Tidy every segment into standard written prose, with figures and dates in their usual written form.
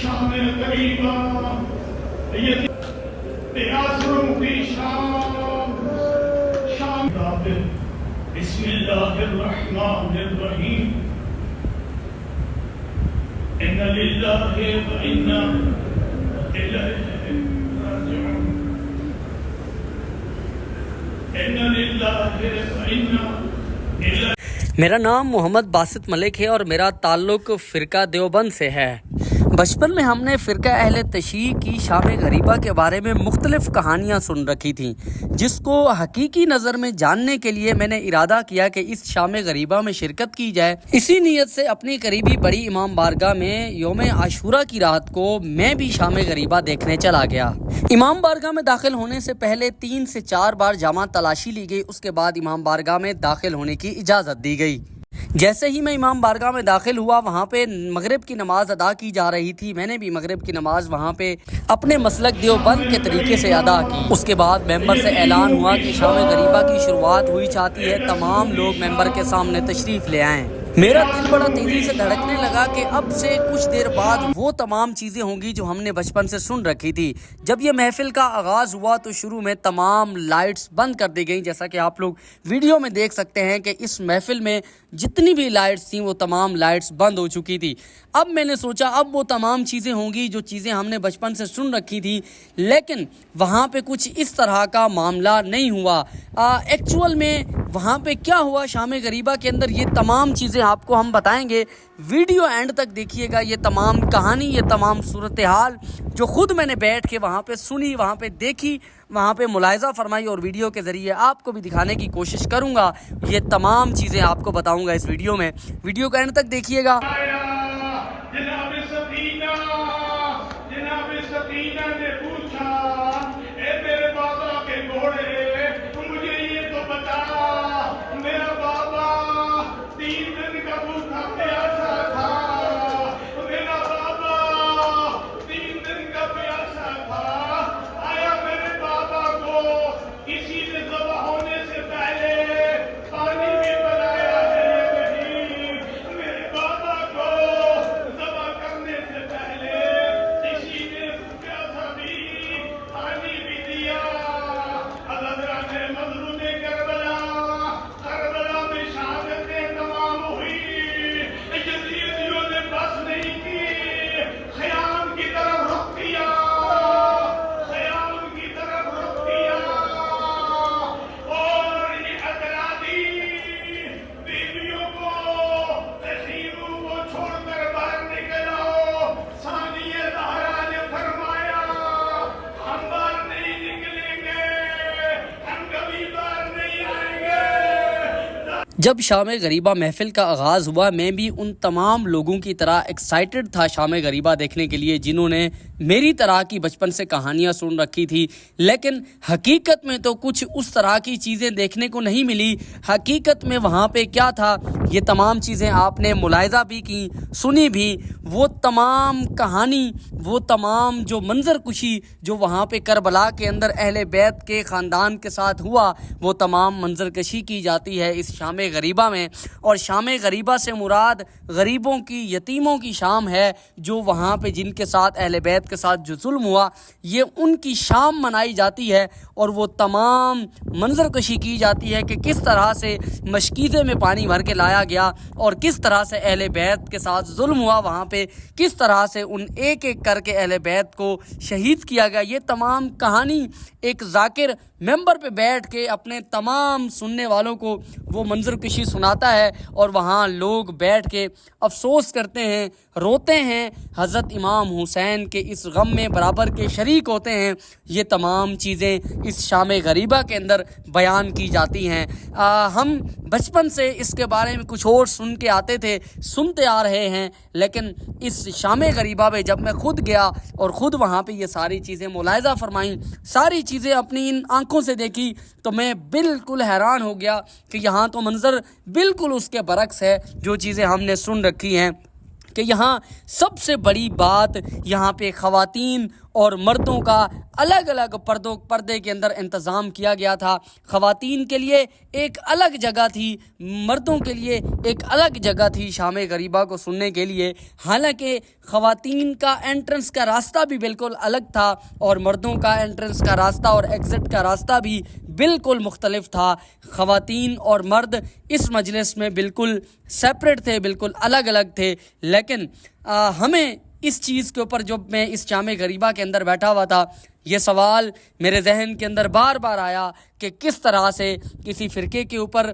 شام غریبہ یہ پیاسوں کی شام شام بسم اللہ الرحمن الرحیم ان للہ و انا الیہ راجعون ان للہ و انا الیہ۔ میرا نام محمد باسط ملک ہے اور میرا تعلق فرقہ دیوبند سے ہے۔ بچپن میں ہم نے فرقہ اہل تشیع کی شام غریبہ کے بارے میں مختلف کہانیاں سن رکھی تھیں، جس کو حقیقی نظر میں جاننے کے لیے میں نے ارادہ کیا کہ اس شام غریبہ میں شرکت کی جائے۔ اسی نیت سے اپنی قریبی بڑی امام بارگاہ میں یوم عاشورہ کی رات کو میں بھی شام غریبہ دیکھنے چلا گیا۔ امام بارگاہ میں داخل ہونے سے پہلے 3 سے 4 بار جامع تلاشی لی گئی، اس کے بعد امام بارگاہ میں داخل ہونے کی اجازت دی گئی۔ جیسے ہی میں امام بارگاہ میں داخل ہوا، وہاں پہ مغرب کی نماز ادا کی جا رہی تھی۔ میں نے بھی مغرب کی نماز وہاں پہ اپنے مسلک دیوبند کے طریقے سے ادا کی۔ اس کے بعد ممبر سے اعلان ہوا کہ شام غریبہ کی شروعات ہوئی چاہتی ہے، تمام لوگ ممبر کے سامنے تشریف لے آئیں۔ میرا دل بڑا تیزی سے دھڑکنے لگا کہ اب سے کچھ دیر بعد وہ تمام چیزیں ہوں گی جو ہم نے بچپن سے سن رکھی تھی۔ جب یہ محفل کا آغاز ہوا تو شروع میں تمام لائٹس بند کر دی گئیں، جیسا کہ آپ لوگ ویڈیو میں دیکھ سکتے ہیں کہ اس محفل میں جتنی بھی لائٹس تھیں وہ تمام لائٹس بند ہو چکی تھی۔ اب میں نے سوچا اب وہ تمام چیزیں ہوں گی جو چیزیں ہم نے بچپن سے سن رکھی تھی، لیکن وہاں پہ کچھ اس طرح کا معاملہ نہیں ہوا۔ ایکچول میں وہاں پہ کیا ہوا شام غریبہ کے اندر، یہ تمام چیزیں آپ کو ہم بتائیں گے۔ ویڈیو اینڈ تک دیکھیے گا، یہ تمام کہانی، یہ تمام صورتحال جو خود میں نے بیٹھ کے وہاں پہ سنی، وہاں پہ دیکھی، وہاں پہ ملاحظہ فرمائی اور ویڈیو کے ذریعے آپ کو بھی دکھانے کی کوشش کروں گا۔ یہ تمام چیزیں آپ کو بتاؤں گا اس ویڈیو میں، ویڈیو کو اینڈ تک دیکھیے گا۔ جناب سکینہ نے پوچھا، اے میرے بابا کے گھوڑے، مجھے یہ تو بتا، میرا بابا 3 دن کا بھوکا پیاسا تھا، میرا بابا 3 دن کا پیاسا تھا، آیا میرے بابا کو کسی نے ذبح ہونے سے پہلے پانی بھی پلایا ہے یا نہیں؟ میرے بابا کو ذبح کرنے سے پہلے کسی نے پیاسا بھی پانی بھی دیا؟ حضرت مظلوم کربلا میں شہادتیں تمام ہوئی، یزیدیوں نے بس نہیں کی، خیام کی طرف رخ کیا، خیام کی طرف رخ کیا، اور یہ اطرادی بیویوں کو تشیروں کو چھوڑ کر باہر نکلو۔ ثانی زہرا نے فرمایا ہم باہر نہیں نکلیں گے، ہم کبھی باہر نہیں آئیں گے۔ جب شام غریبہ محفل کا آغاز ہوا، میں بھی ان تمام لوگوں کی طرح ایکسائٹڈ تھا شام غریبہ دیکھنے کے لیے جنہوں نے میری طرح کی بچپن سے کہانیاں سن رکھی تھی، لیکن حقیقت میں تو کچھ اس طرح کی چیزیں دیکھنے کو نہیں ملی۔ حقیقت میں وہاں پہ کیا تھا، یہ تمام چیزیں آپ نے ملاحظہ بھی کی، سنی بھی۔ وہ تمام کہانی، وہ تمام جو منظر کشی جو وہاں پہ کربلا کے اندر اہل بیت کے خاندان کے ساتھ ہوا، وہ تمام منظر کشی کی جاتی ہے اس شام غریبہ میں۔ اور شام غریبہ سے مراد غریبوں کی، یتیموں کی شام ہے، جو وہاں پہ جن کے ساتھ اہل بیت کے ساتھ جو ظلم ہوا، یہ ان کی شام منائی جاتی ہے۔ اور وہ تمام منظر کشی کی جاتی ہے کہ کس طرح سے مشکیزے میں پانی بھر کے لایا گیا اور کس طرح سے اہل بیت کے ساتھ ظلم ہوا، وہاں پہ کس طرح سے ان ایک ایک کر کے اہل بیت کو شہید کیا گیا۔ یہ تمام کہانی ایک ذاکر ممبر پہ بیٹھ کے اپنے تمام سننے والوں کو وہ منظر کشی سناتا ہے، اور وہاں لوگ بیٹھ کے افسوس کرتے ہیں، روتے ہیں، حضرت امام حسین کے اس غم میں برابر کے شریک ہوتے ہیں۔ یہ تمام چیزیں اس شام غریبہ کے اندر بیان کی جاتی ہیں۔ ہم بچپن سے اس کے بارے میں کچھ اور سن کے آتے تھے، سنتے آ رہے ہیں، لیکن اس شام غریبہ میں جب میں خود گیا اور خود وہاں پہ یہ ساری چیزیں ملاحظہ فرمائیں، ساری چیزیں اپنی ان آنکھوں سے دیکھی، تو میں بالکل حیران ہو گیا کہ یہاں تو منظر بالکل اس کے برعکس ہے جو چیزیں ہم نے سن رکھی ہیں، کہ یہاں سب سے بڑی بات، یہاں پہ خواتین اور مردوں کا الگ الگ پردے کے اندر انتظام کیا گیا تھا. خواتین کے لیے ایک الگ جگہ تھی, مردوں کے لیے ایک الگ جگہ تھی شام غریبہ کو سننے کے لیے. حالانکہ خواتین کا انٹرنس کا راستہ بھی بالکل الگ تھا اور مردوں کا انٹرنس کا راستہ اور ایگزٹ کا راستہ بھی بالکل مختلف تھا. خواتین اور مرد اس مجلس میں بالکل سیپریٹ تھے, بالکل الگ الگ تھے. لیکن ہمیں اس چیز کے اوپر جب میں اس شام غریبہ کے اندر بیٹھا ہوا تھا, یہ سوال میرے ذہن کے اندر بار بار آیا کہ کس طرح سے کسی فرقے کے اوپر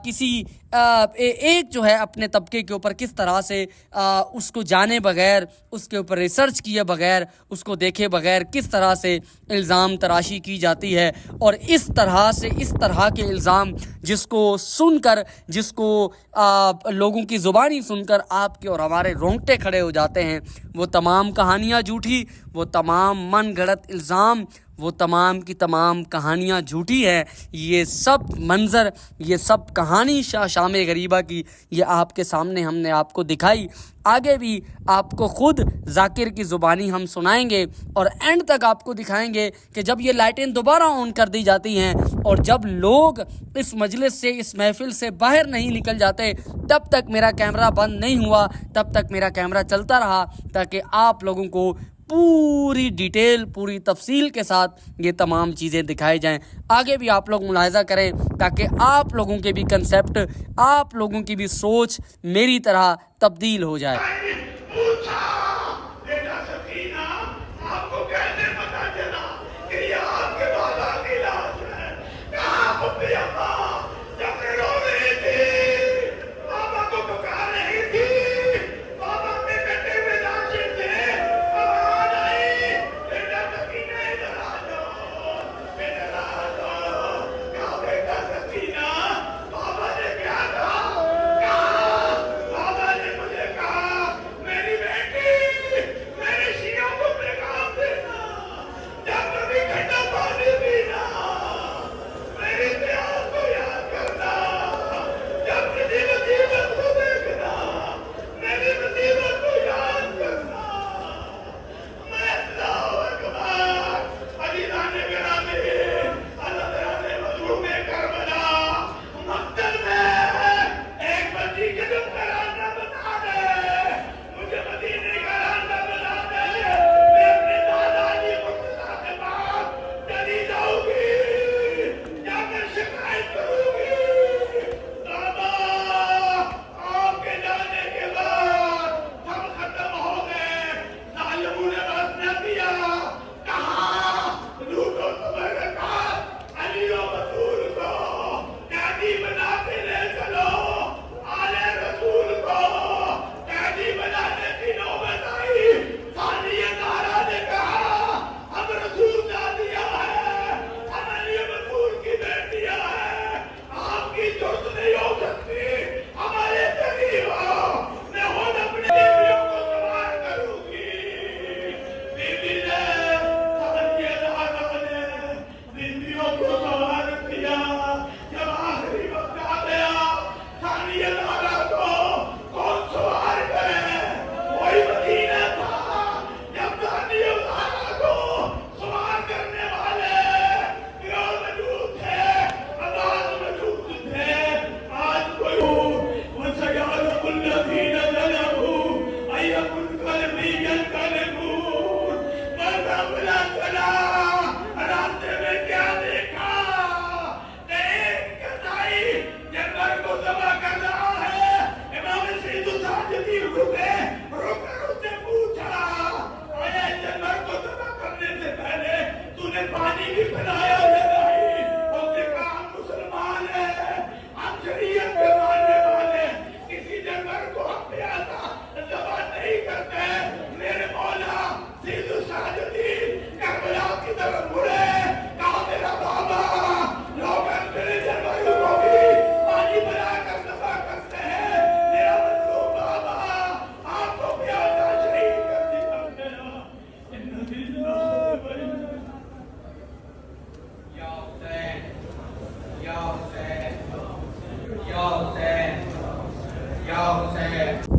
کسی ایک جو ہے اپنے طبقے کے اوپر کس طرح سے اس کو جانے بغیر, اس کے اوپر ریسرچ کیے بغیر, اس کو دیکھے بغیر کس طرح سے الزام تراشی کی جاتی ہے. اور اس طرح سے اس طرح کے الزام جس کو سن کر, جس کو لوگوں کی زبانی سن کر آپ کے اور ہمارے رونگٹے کھڑے ہو جاتے ہیں, وہ تمام کہانیاں جھوٹی, وہ تمام من گھڑت الزام, وہ تمام کی تمام کہانیاں جھوٹی ہیں. یہ سب منظر, یہ سب کہانی شام غریبہ کی یہ آپ کے سامنے ہم نے آپ کو دکھائی. آگے بھی آپ کو خود ذاکر کی زبانی ہم سنائیں گے اور اینڈ تک آپ کو دکھائیں گے کہ جب یہ لائٹیں دوبارہ آن کر دی جاتی ہیں اور جب لوگ اس مجلس سے, اس محفل سے باہر نہیں نکل جاتے, تب تک میرا کیمرہ بند نہیں ہوا, تب تک میرا کیمرہ چلتا رہا تاکہ آپ لوگوں کو پوری ڈیٹیل, پوری تفصیل کے ساتھ یہ تمام چیزیں دکھائی جائیں. آگے بھی آپ لوگ ملاحظہ کریں تاکہ آپ لوگوں کے بھی کنسیپٹ, آپ لوگوں کی بھی سوچ میری طرح تبدیل ہو جائے. پوچھا بیٹا سکینہ, آپ کو کیسے پتا چلا کہ یہ آپ کے بابا کی لاش ہے؟ کہاں پپی ابا جب رو رہی تھی, بابا کو پکار رہی تھی, بابا کے کٹے ہوئے لاشیں تھے, آواز آئی بیٹا سکینہ ادھر آ جاؤ, ادھر آ جاؤ. کہا بیٹا سکینہ, بابا نے کیا کہا؟ بابا نے مجھے کہا میری بیٹی, میرے شیعوں کو پیغام دینا, جب کبھی ٹھنڈا پانی پینا, میری پیاس کو یاد کرنا, جب کسی مصیبت کو دیکھنا, میری مصیبت کو یاد کرنا. میں اللہ اکبر. عزیزان گرامی, حضرت مظلوم کربلا مقتل میں ایک بچی کے دم کا راستہ بتا دے, مجھے مدینے کا راستہ بتا دے. میں اپنے دادا جی مرتضیٰ کے پاس چلی جاؤں گی, جا کر شکایت کروں گی. دادا, آپ کے جانے کے بعد سب ختم ہو گئے, ظالموں نے بس نہ دیا. کہاں لوٹو تمہیں رکھا, علی و بطول کو قیدی بنا کے لے چلو, آلے رسول کو قیدی بنانے کی نوبت آئی. ثانیہ زہرا نے کہا ہم رسول نہ دیا ہے, ہم علی بطول کی بیٹیاں ہیں, آپ کی جرت نہیں ہو سکتی, ہمارے قریب آؤ, میں خود اپنی بیویوں کو سوار کروں گی. بیوی نے, ثانیہ زہرا نے بیویوں کو سوار کیا. جب آخری وقت آ گیا, ثانیہ زہرا کو کون سوار کرے؟ وہی مدینہ تھا. جب ثانیہ زہرا کو سوار کرنے والے پیور موجود تھے, عباس موجود تھے. آج کوئی وَسَيَعْلَمُ الَّذِينَ ظَلَمُوا أَيَّ مُنقَلِبٍ يَنقَلِبُونَ. مرد بلا چلا, راستے میں کیا دیکھا کہ ایک قضائی جانور کو ذبح کر رہا ہے. امام سید الساجدین رکے, رک کر اس سے پوچھا, آیا اس جانور کو ذبح کرنے سے پہلے تو نے پانی بھی پلایا یا نہیں؟ اس نے کہا ہم مسلمان ہیں, ہم شریعت کے ماننے والے, کسی جانور کو ہم پیاسا ذبح نہیں کرتے. میرے مولا